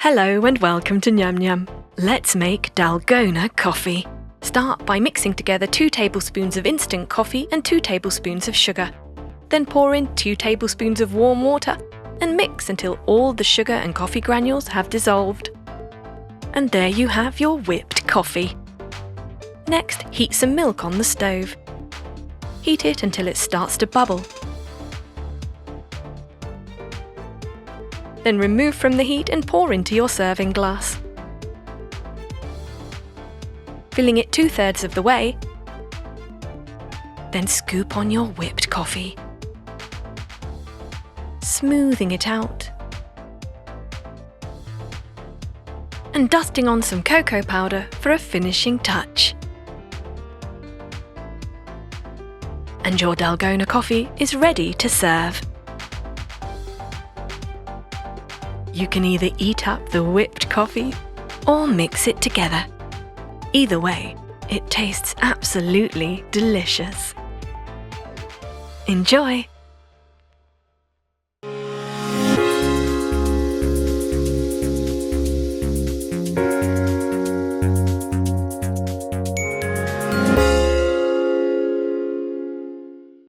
Hello and welcome to Nyam Nyam. Let's make Dalgona coffee. Start by mixing together 2 tablespoons of instant coffee and 2 tablespoons of sugar. Then pour in 2 tablespoons of warm water and mix until all the sugar and coffee granules have dissolved. And there you have your whipped coffee. Next, heat some milk on the stove. Heat it until it starts to bubble. Then remove from the heat and pour into your serving glass. Filling it 2/3 of the way, then scoop on your whipped coffee, smoothing it out, and dusting on some cocoa powder for a finishing touch. And your Dalgona coffee is ready to serve. You can either eat up the whipped coffee or mix it together. Either way, it tastes absolutely delicious. Enjoy!